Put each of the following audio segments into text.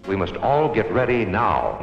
We must all get ready now.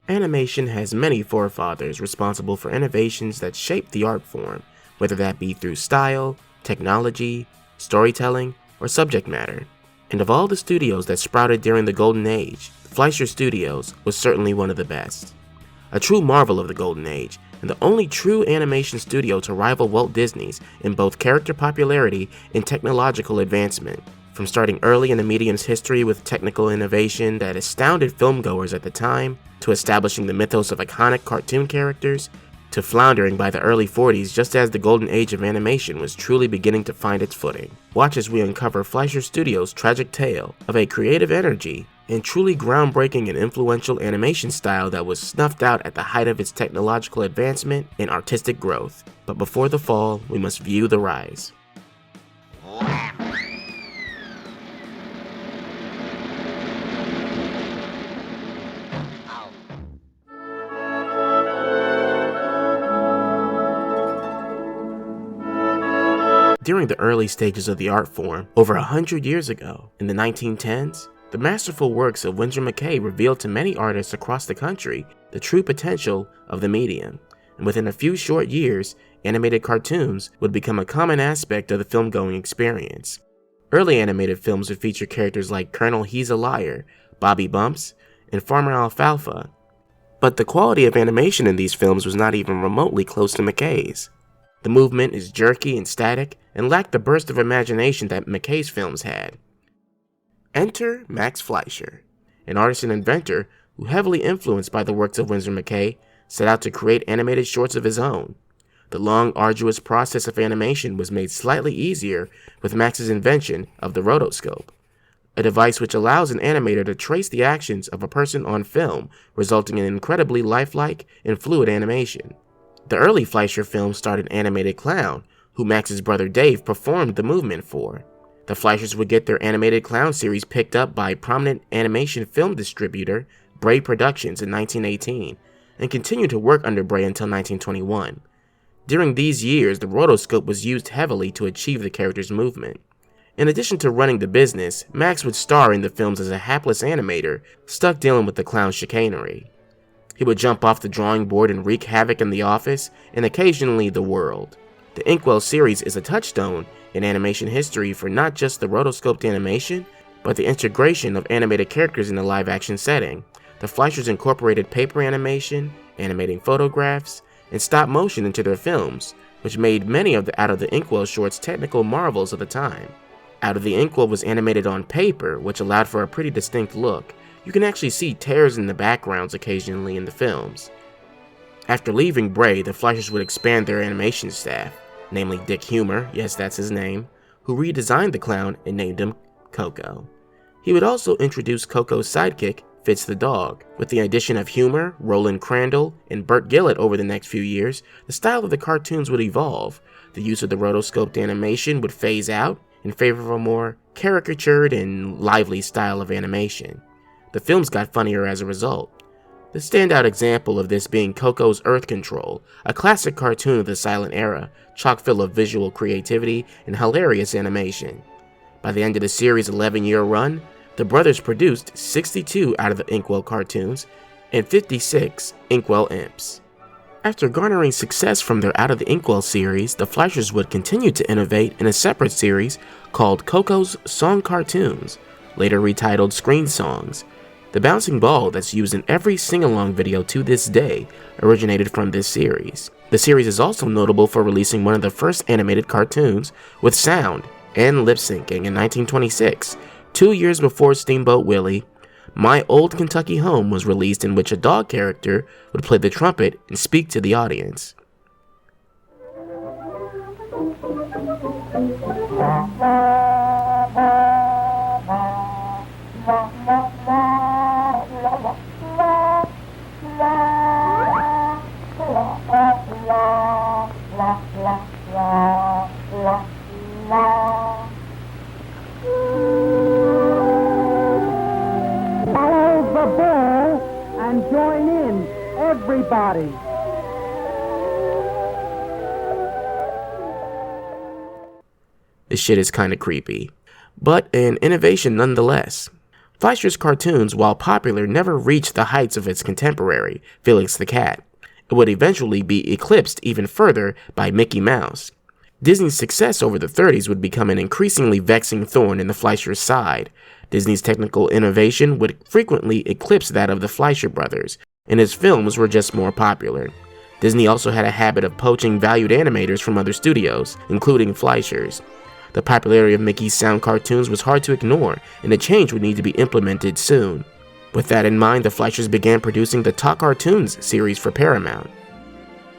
Animation has many forefathers responsible for innovations that shape the art form, whether that be through style, technology, storytelling, or subject matter. And of all the studios that sprouted during the Golden Age, Fleischer Studios was certainly one of the best. A true marvel of the Golden Age, and the only true animation studio to rival Walt Disney's in both character popularity and technological advancement. From starting early in the medium's history with technical innovation that astounded filmgoers at the time, to establishing the mythos of iconic cartoon characters, to floundering by the early 40s just as the golden age of animation was truly beginning to find its footing. Watch as we uncover Fleischer Studios' tragic tale of a creative energy and truly groundbreaking and influential animation style that was snuffed out at the height of its technological advancement and artistic growth. But before the fall, we must view the rise. During the early stages of the art form, over 100 years ago, in the 1910s, the masterful works of Winsor McCay revealed to many artists across the country the true potential of the medium, and within a few short years, animated cartoons would become a common aspect of the film-going experience. Early animated films would feature characters like Colonel He's a Liar, Bobby Bumps, and Farmer Alfalfa. But the quality of animation in these films was not even remotely close to McCay's. The movement is jerky and static, and lacked the burst of imagination that McCay's films had. Enter Max Fleischer, an artist and inventor who, heavily influenced by the works of Winsor McCay, set out to create animated shorts of his own. The long, arduous process of animation was made slightly easier with Max's invention of the rotoscope, a device which allows an animator to trace the actions of a person on film, resulting in incredibly lifelike and fluid animation. The early Fleischer films starred an animated clown, who Max's brother Dave performed the movement for. The Fleischers would get their animated clown series picked up by prominent animation film distributor Bray Productions in 1918, and continued to work under Bray until 1921. During these years, the rotoscope was used heavily to achieve the character's movement. In addition to running the business, Max would star in the films as a hapless animator stuck dealing with the clown's chicanery. He would jump off the drawing board and wreak havoc in the office, and occasionally the world. The Inkwell series is a touchstone in animation history for not just the rotoscoped animation, but the integration of animated characters in a live-action setting. The Fleischers incorporated paper animation, animating photographs, and stop motion into their films, which made many of the Out of the Inkwell shorts technical marvels of the time. Out of the Inkwell was animated on paper, which allowed for a pretty distinct look. You can actually see tears in the backgrounds occasionally in the films. After leaving Bray, the Fleischers would expand their animation staff, namely Dick Humor, yes that's his name, who redesigned the clown and named him Koko. He would also introduce Koko's sidekick, Fitz the dog. With the addition of Humor, Roland Crandall, and Burt Gillett over the next few years, the style of the cartoons would evolve. The use of the rotoscoped animation would phase out in favor of a more caricatured and lively style of animation. The films got funnier as a result. The standout example of this being Koko's Earth Control, a classic cartoon of the silent era, chock full of visual creativity and hilarious animation. By the end of the series' 11-year run, the brothers produced 62 Out of the Inkwell cartoons and 56 Inkwell Imps. After garnering success from their Out of the Inkwell series, the Fleischers would continue to innovate in a separate series called Koko's Song Cartoons, later retitled Screen Songs. The bouncing ball that's used in every sing-along video to this day originated from this series. The series is also notable for releasing one of the first animated cartoons with sound and lip-syncing in 1926, 2 years before Steamboat Willie, My Old Kentucky Home was released, in which a dog character would play the trumpet and speak to the audience. Follow the ball and join in, everybody. This shit is kinda creepy, but an innovation nonetheless. Fleischer's cartoons, while popular, never reached the heights of its contemporary, Felix the Cat. It would eventually be eclipsed even further by Mickey Mouse. Disney's success over the 30s would become an increasingly vexing thorn in the Fleischer's side. Disney's technical innovation would frequently eclipse that of the Fleischer Brothers, and his films were just more popular. Disney also had a habit of poaching valued animators from other studios, including Fleischer's. The popularity of Mickey's sound cartoons was hard to ignore, and a change would need to be implemented soon. With that in mind, the Fleischers began producing the Talkartoons series for Paramount.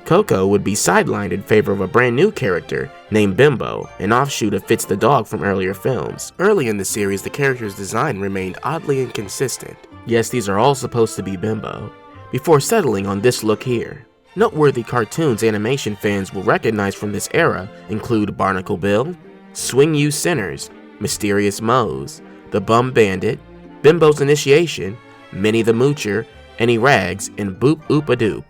Koko would be sidelined in favor of a brand new character named Bimbo, an offshoot of Fitz the dog from earlier films. Early in the series, the character's design remained oddly inconsistent. Yes, these are all supposed to be Bimbo, before settling on this look here. Noteworthy cartoons animation fans will recognize from this era include Barnacle Bill, Swing You Sinners, Mysterious Moe's, The Bum Bandit, Bimbo's Initiation, Minnie the Moocher, Any Rags, and Boop Oop a Doop.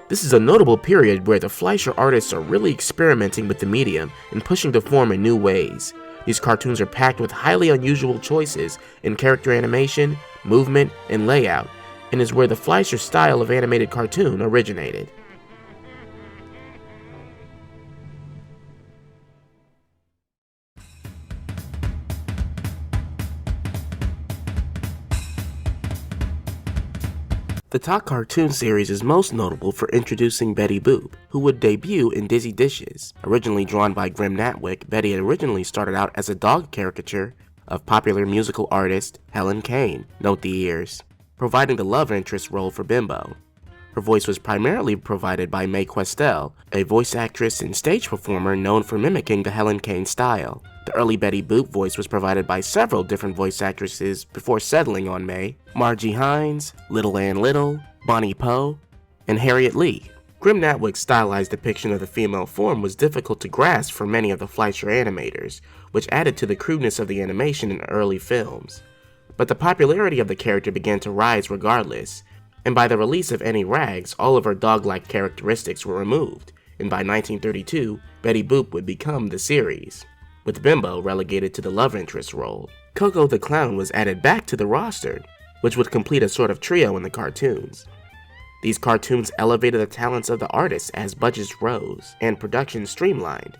This is a notable period where the Fleischer artists are really experimenting with the medium and pushing the form in new ways. These cartoons are packed with highly unusual choices in character animation, movement, and layout, and is where the Fleischer style of animated cartoon originated. The Talkartoons series is most notable for introducing Betty Boop, who would debut in Dizzy Dishes. Originally drawn by Grim Natwick, Betty had originally started out as a dog caricature of popular musical artist Helen Kane, note the ears, providing the love interest role for Bimbo. Her voice was primarily provided by Mae Questel, a voice actress and stage performer known for mimicking the Helen Kane style. The early Betty Boop voice was provided by several different voice actresses before settling on Mae: Margie Hines, Little Ann Little, Bonnie Poe, and Harriet Lee. Grim Natwick's stylized depiction of the female form was difficult to grasp for many of the Fleischer animators, which added to the crudeness of the animation in early films. But the popularity of the character began to rise regardless, and by the release of Any Rags, all of her dog-like characteristics were removed, and by 1932, Betty Boop would become the series, with Bimbo relegated to the love interest role. Koko the Clown was added back to the roster, which would complete a sort of trio in the cartoons. These cartoons elevated the talents of the artists as budgets rose and production streamlined,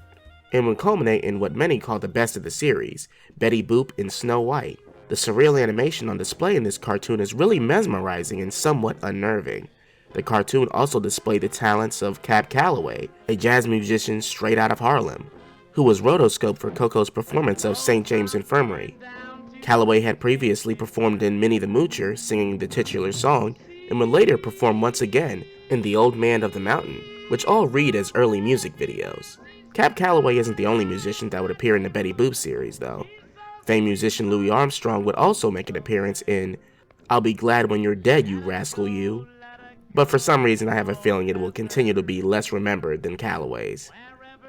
and would culminate in what many call the best of the series, Betty Boop and Snow White. The surreal animation on display in this cartoon is really mesmerizing and somewhat unnerving. The cartoon also displayed the talents of Calloway, a jazz musician straight out of Harlem, who was rotoscoped for Koko's performance of St. James Infirmary. Calloway had previously performed in Minnie the Moocher, singing the titular song, and would later perform once again in The Old Man of the Mountain, which all read as early music videos. Calloway isn't the only musician that would appear in the Betty Boop series, though. Famed musician Louis Armstrong would also make an appearance in I'll Be Glad When You're Dead, You Rascal You, but for some reason I have a feeling it will continue to be less remembered than Calloway's.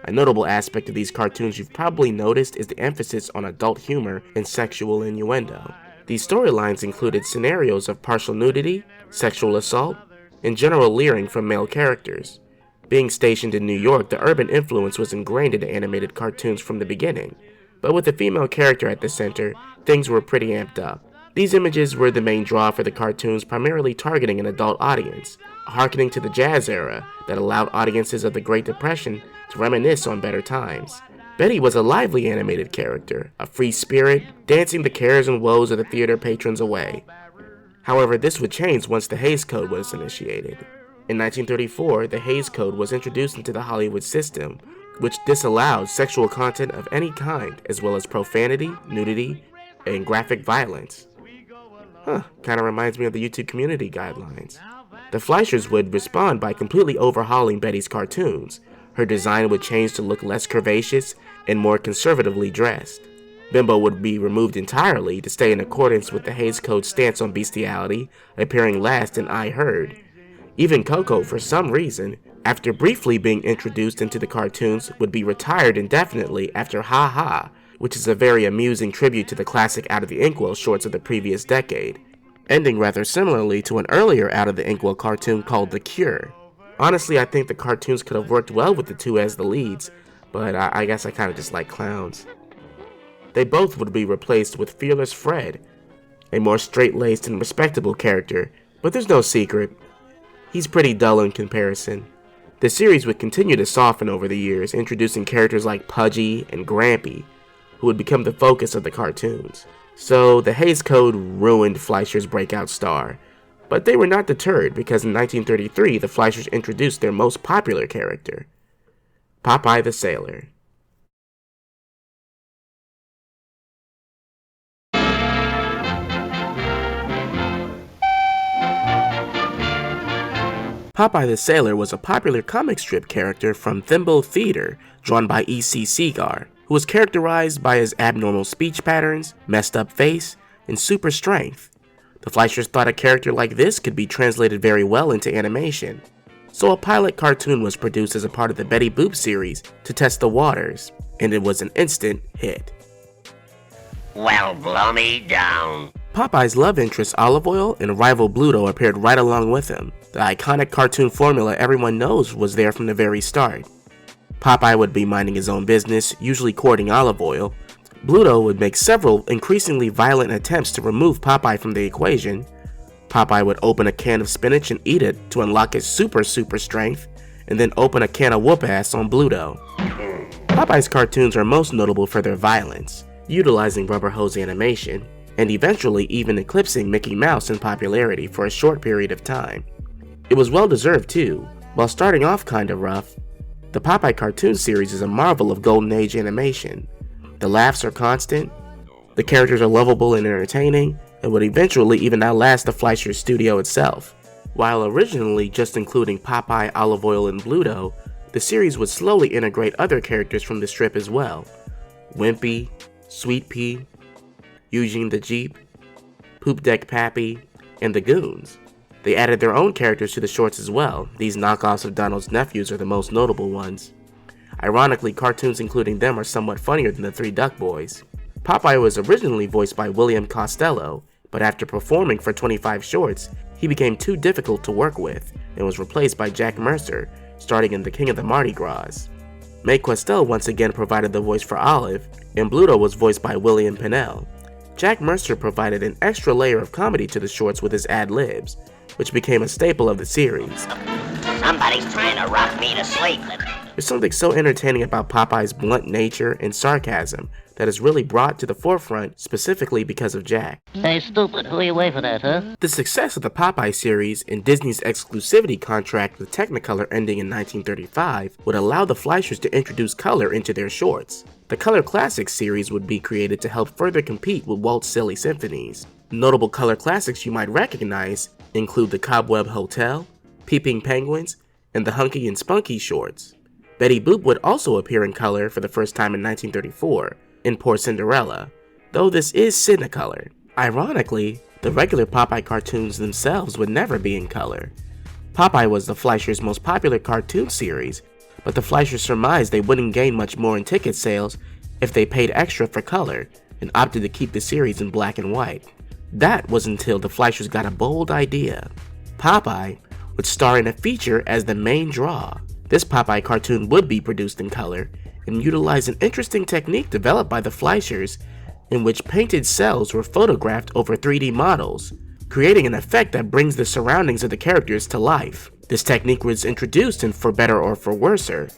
A notable aspect of these cartoons you've probably noticed is the emphasis on adult humor and sexual innuendo. These storylines included scenarios of partial nudity, sexual assault, and general leering from male characters. Being stationed in New York, the urban influence was ingrained into animated cartoons from the beginning, but with a female character at the center, things were pretty amped up. These images were the main draw for the cartoons, primarily targeting an adult audience, harkening to the jazz era that allowed audiences of the Great Depression to reminisce on better times. Betty was a lively animated character, a free spirit, dancing the cares and woes of the theater patrons away. However, this would change once the Hays Code was initiated. In 1934, the Hays Code was introduced into the Hollywood system, which disallowed sexual content of any kind, as well as profanity, nudity, and graphic violence. Kinda reminds me of the YouTube community guidelines. The Fleischers would respond by completely overhauling Betty's cartoons. Her design would change to look less curvaceous and more conservatively dressed. Bimbo would be removed entirely to stay in accordance with the Hays Code's stance on bestiality, appearing last in I Heard. Even Koko, for some reason, after briefly being introduced into the cartoons, would be retired indefinitely after Ha Ha, which is a very amusing tribute to the classic Out of the Inkwell shorts of the previous decade, ending rather similarly to an earlier Out of the Inkwell cartoon called The Cure. Honestly, I think the cartoons could have worked well with the two as the leads, but I guess I kinda just like clowns. They both would be replaced with Fearless Fred, a more straight-laced and respectable character, but there's no secret, he's pretty dull in comparison. The series would continue to soften over the years, introducing characters like Pudgy and Grampy, who would become the focus of the cartoons. So the Hays Code ruined Fleischer's breakout star, but they were not deterred because in 1933 the Fleischers introduced their most popular character, Popeye the Sailor. Popeye the Sailor was a popular comic strip character from Thimble Theater, drawn by E.C. Segar, who was characterized by his abnormal speech patterns, messed up face, and super strength. The Fleischers thought a character like this could be translated very well into animation, so a pilot cartoon was produced as a part of the Betty Boop series to test the waters, and it was an instant hit. Well, blow me down. Popeye's love interest Olive Oyl and rival Bluto appeared right along with him. The iconic cartoon formula everyone knows was there from the very start. Popeye would be minding his own business, usually courting Olive Oyl. Bluto would make several increasingly violent attempts to remove Popeye from the equation. Popeye would open a can of spinach and eat it to unlock his super strength, and then open a can of whoop-ass on Bluto. Popeye's cartoons are most notable for their violence, utilizing rubber hose animation, and eventually even eclipsing Mickey Mouse in popularity for a short period of time. It was well deserved too. While starting off kinda rough, the Popeye cartoon series is a marvel of golden age animation. The laughs are constant, the characters are lovable and entertaining, and would eventually even outlast the Fleischer studio itself. While originally just including Popeye, Olive Oyl, and Bluto, the series would slowly integrate other characters from the strip as well. Wimpy, Sweet Pea, Eugene the Jeep, Poop Deck Pappy, and the Goons. They added their own characters to the shorts as well. These knockoffs of Donald's nephews are the most notable ones. Ironically, cartoons including them are somewhat funnier than the Three Duck Boys. Popeye was originally voiced by William Costello, but after performing for 25 shorts, he became too difficult to work with and was replaced by Jack Mercer, starting in The King of the Mardi Gras. May Questel once again provided the voice for Olive, and Bluto was voiced by William Pennell. Jack Mercer provided an extra layer of comedy to the shorts with his ad-libs, which became a staple of the series. Somebody's trying to rock me to sleep. There's something so entertaining about Popeye's blunt nature and sarcasm that is really brought to the forefront specifically because of Jack. Hey, stupid, who are you waving at, huh? The success of the Popeye series and Disney's exclusivity contract with Technicolor ending in 1935 would allow the Fleischers to introduce color into their shorts. The Color Classics series would be created to help further compete with Walt's Silly Symphonies. Notable Color Classics you might recognize include the Cobweb Hotel, Peeping Penguins, and the Hunky and Spunky shorts. Betty Boop would also appear in color for the first time in 1934, in Poor Cinderella, though this is Cinecolor. Ironically, the regular Popeye cartoons themselves would never be in color. Popeye was the Fleischers' most popular cartoon series, but the Fleischers surmised they wouldn't gain much more in ticket sales if they paid extra for color, and opted to keep the series in black and white. That was until the Fleischers got a bold idea. Popeye would star in a feature as the main draw. This Popeye cartoon would be produced in color and utilize an interesting technique developed by the Fleischers in which painted cells were photographed over 3D models, creating an effect that brings the surroundings of the characters to life. This technique was introduced in For Better or For Worser,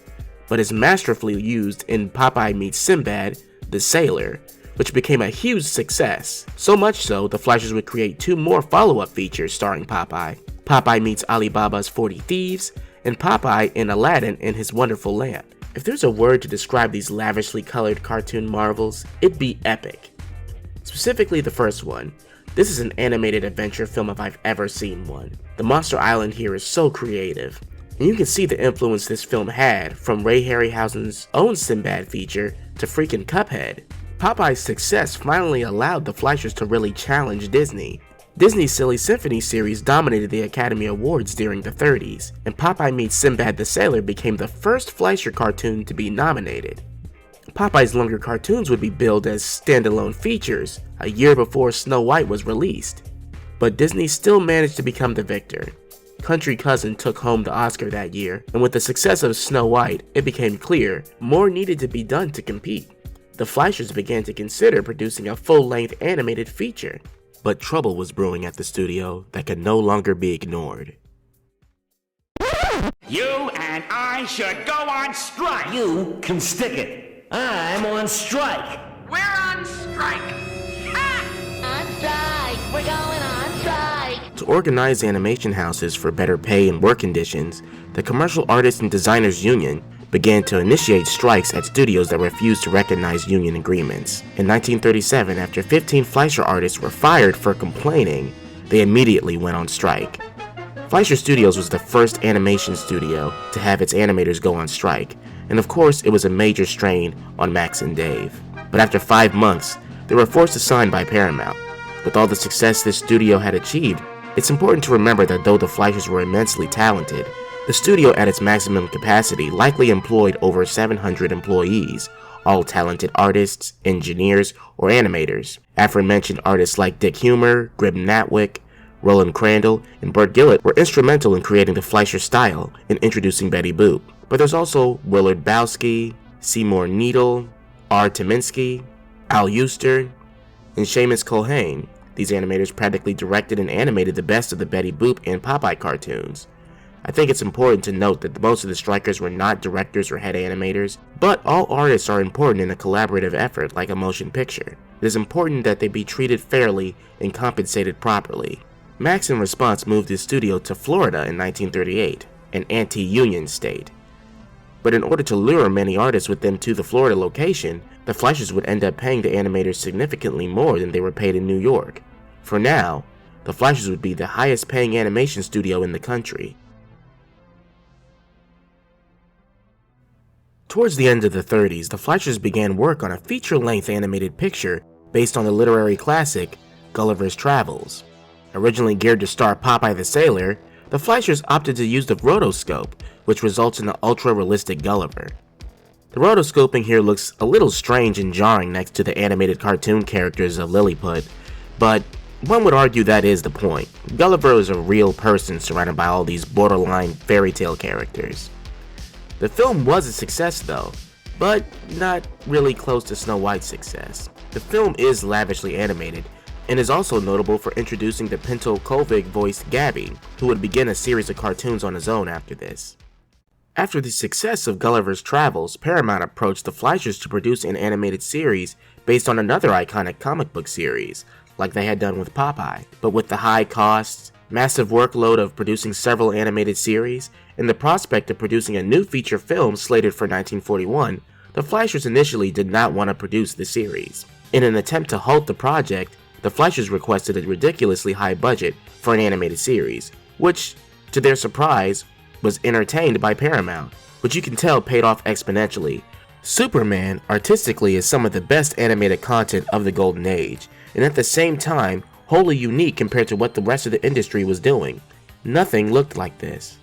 but is masterfully used in Popeye Meets Sinbad, the Sailor, which became a huge success. So much so, the Fleischers would create 2 more follow-up features starring Popeye. Popeye Meets Alibaba's 40 Thieves, and Popeye and Aladdin and His Wonderful Lamp. If there's a word to describe these lavishly colored cartoon marvels, it'd be epic. Specifically the first one, This is an animated adventure film if I've ever seen one. The Monster Island here is so creative, and you can see the influence this film had from Ray Harryhausen's own Sinbad feature to freaking Cuphead. Popeye's success finally allowed the Fleischers to really challenge Disney. Disney's Silly Symphony series dominated the Academy Awards during the 30s, and Popeye Meets Sinbad the Sailor became the first Fleischer cartoon to be nominated. Popeye's longer cartoons would be billed as standalone features a year before Snow White was released. But Disney still managed to become the victor. Country Cousin took home the Oscar that year, and with the success of Snow White, it became clear more needed to be done to compete. The Fleischers began to consider producing a full-length animated feature. But trouble was brewing at the studio that could no longer be ignored. You and I should go on strike! You can stick it. I'm on strike. We're on strike! On strike! We're going on strike! To organize animation houses for better pay and work conditions, the Commercial Artists and Designers Union began to initiate strikes at studios that refused to recognize union agreements. In 1937, after 15 Fleischer artists were fired for complaining, they immediately went on strike. Fleischer Studios was the first animation studio to have its animators go on strike, and of course it was a major strain on Max and Dave. But after 5 months, they were forced to sign by Paramount. With all the success this studio had achieved, it's important to remember that though the Fleischers were immensely talented, the studio at its maximum capacity likely employed over 700 employees, all talented artists, engineers, or animators. Aforementioned artists like Dick Huemer, Grim Natwick, Roland Crandall, and Bert Gillett were instrumental in creating the Fleischer style and introducing Betty Boop. But there's also Willard Bowski, Seymour Needle, R. Tominski, Al Euster, and Seamus Culhane. These animators practically directed and animated the best of the Betty Boop and Popeye cartoons. I think it's important to note that most of the strikers were not directors or head animators, but all artists are important in a collaborative effort like a motion picture. It is important that they be treated fairly and compensated properly. Max in response moved his studio to Florida in 1938, an anti-union state. But in order to lure many artists with them to the Florida location, the Fleischers would end up paying the animators significantly more than they were paid in New York. For now, the Fleischers would be the highest paying animation studio in the country. Towards the end of the 30s, the Fleischers began work on a feature-length animated picture based on the literary classic Gulliver's Travels. Originally geared to star Popeye the Sailor, the Fleischers opted to use the rotoscope, which results in an ultra-realistic Gulliver. The rotoscoping here looks a little strange and jarring next to the animated cartoon characters of Lilliput, but one would argue that is the point. Gulliver is a real person surrounded by all these borderline fairy tale characters. The film was a success though, but not really close to Snow White's success. The film is lavishly animated, and is also notable for introducing the Pinto Colvig-voiced Gabby, who would begin a series of cartoons on his own after this. After the success of Gulliver's Travels, Paramount approached the Fleischers to produce an animated series based on another iconic comic book series, like they had done with Popeye. But with the high costs, massive workload of producing several animated series, and the prospect of producing a new feature film slated for 1941, the Fleischers initially did not want to produce the series. In an attempt to halt the project, the Fleischers requested a ridiculously high budget for an animated series, which, to their surprise, was entertained by Paramount, which you can tell paid off exponentially. Superman, artistically, is some of the best animated content of the Golden Age, and at the same time, wholly unique compared to what the rest of the industry was doing. Nothing looked like this.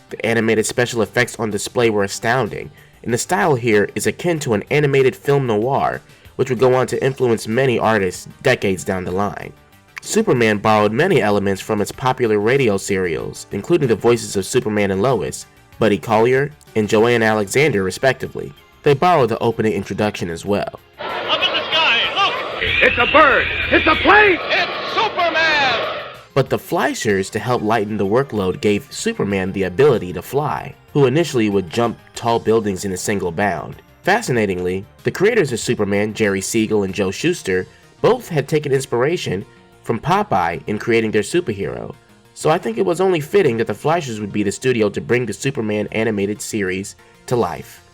The animated special effects on display were astounding, and the style here is akin to an animated film noir, which would go on to influence many artists decades down the line. Superman borrowed many elements from its popular radio serials, including the voices of Superman and Lois, Buddy Collier, and Joanne Alexander respectively. They borrowed the opening introduction as well. Up in the sky, look! It's a bird! It's a plane! It's Superman! But the Fleischers, to help lighten the workload, gave Superman the ability to fly, who initially would jump tall buildings in a single bound. Fascinatingly, the creators of Superman, Jerry Siegel and Joe Shuster, both had taken inspiration from Popeye in creating their superhero, so I think it was only fitting that the Fleischers would be the studio to bring the Superman animated series to life.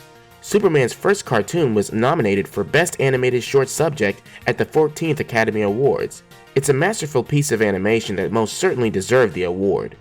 Superman's first cartoon was nominated for Best Animated Short Subject at the 14th Academy Awards, It's a masterful piece of animation that most certainly deserved the award.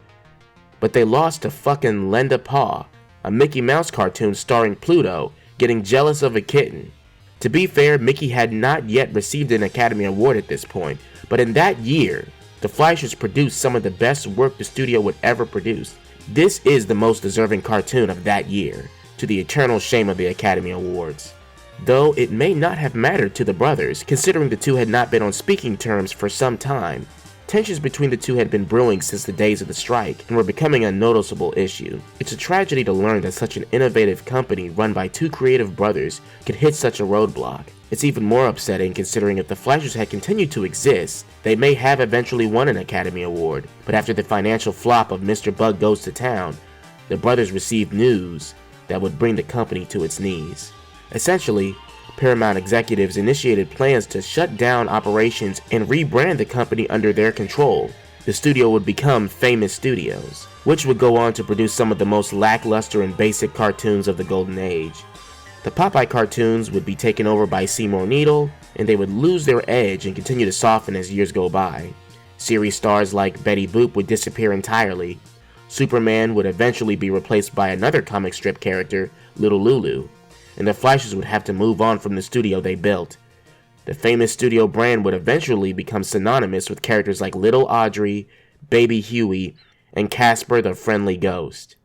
But they lost to fucking Lenda Paw, a Mickey Mouse cartoon starring Pluto getting jealous of a kitten. To be fair, Mickey had not yet received an Academy Award at this point, but in that year, the Fleischers produced some of the best work the studio would ever produce. This is the most deserving cartoon of that year, to the eternal shame of the Academy Awards. Though it may not have mattered to the brothers, considering the two had not been on speaking terms for some time. Tensions between the two had been brewing since the days of the strike and were becoming a noticeable issue. It's a tragedy to learn that such an innovative company run by two creative brothers could hit such a roadblock. It's even more upsetting considering if the Fleischers had continued to exist, they may have eventually won an Academy Award, but after the financial flop of Mr. Bug Goes to Town, the brothers received news that would bring the company to its knees. Essentially, Paramount executives initiated plans to shut down operations and rebrand the company under their control. The studio would become Famous Studios, which would go on to produce some of the most lackluster and basic cartoons of the Golden Age. The Popeye cartoons would be taken over by Seymour Needle, and they would lose their edge and continue to soften as years go by. Series stars like Betty Boop would disappear entirely. Superman would eventually be replaced by another comic strip character, Little Lulu, and the Fleischers would have to move on from the studio they built. The Famous Studio brand would eventually become synonymous with characters like Little Audrey, Baby Huey, and Casper the Friendly Ghost.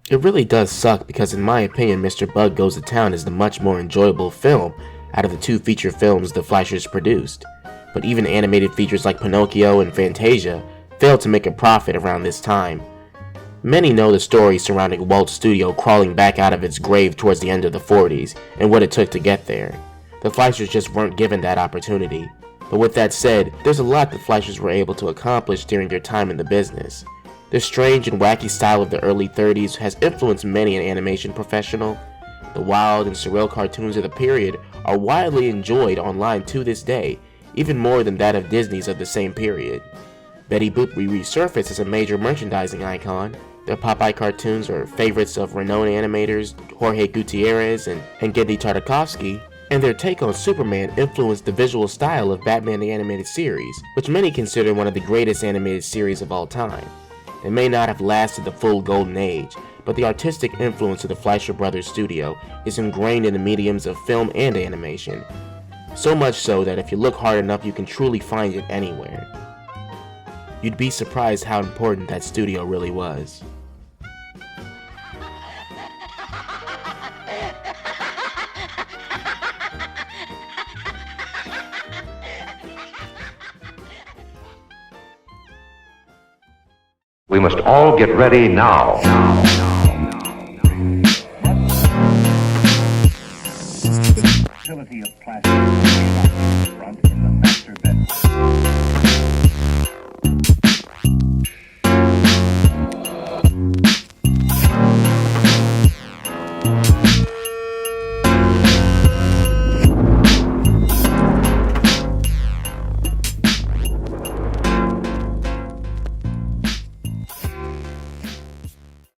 It really does suck because in my opinion Mr. Bug Goes to Town is the much more enjoyable film out of the two feature films the Fleischers produced, but even animated features like Pinocchio and Fantasia failed to make a profit around this time. Many know the story surrounding Waltz Studio crawling back out of its grave towards the end of the 40s and what it took to get there. The Fleischers just weren't given that opportunity. But with that said, there's a lot the Fleischers were able to accomplish during their time in the business. Their strange and wacky style of the early 30s has influenced many an animation professional. The wild and surreal cartoons of the period are widely enjoyed online to this day, even more than that of Disney's of the same period. Betty Boop resurfaced as a major merchandising icon. Their Popeye cartoons are favorites of renowned animators Jorge Gutierrez and Genndy Tartakovsky, and their take on Superman influenced the visual style of Batman the Animated Series, which many consider one of the greatest animated series of all time. They may not have lasted the full golden age, but the artistic influence of the Fleischer Brothers studio is ingrained in the mediums of film and animation. So much so that if you look hard enough you can truly find it anywhere. You'd be surprised how important that studio really was. We must all get ready now. Facility of plastic front in the master bedroom.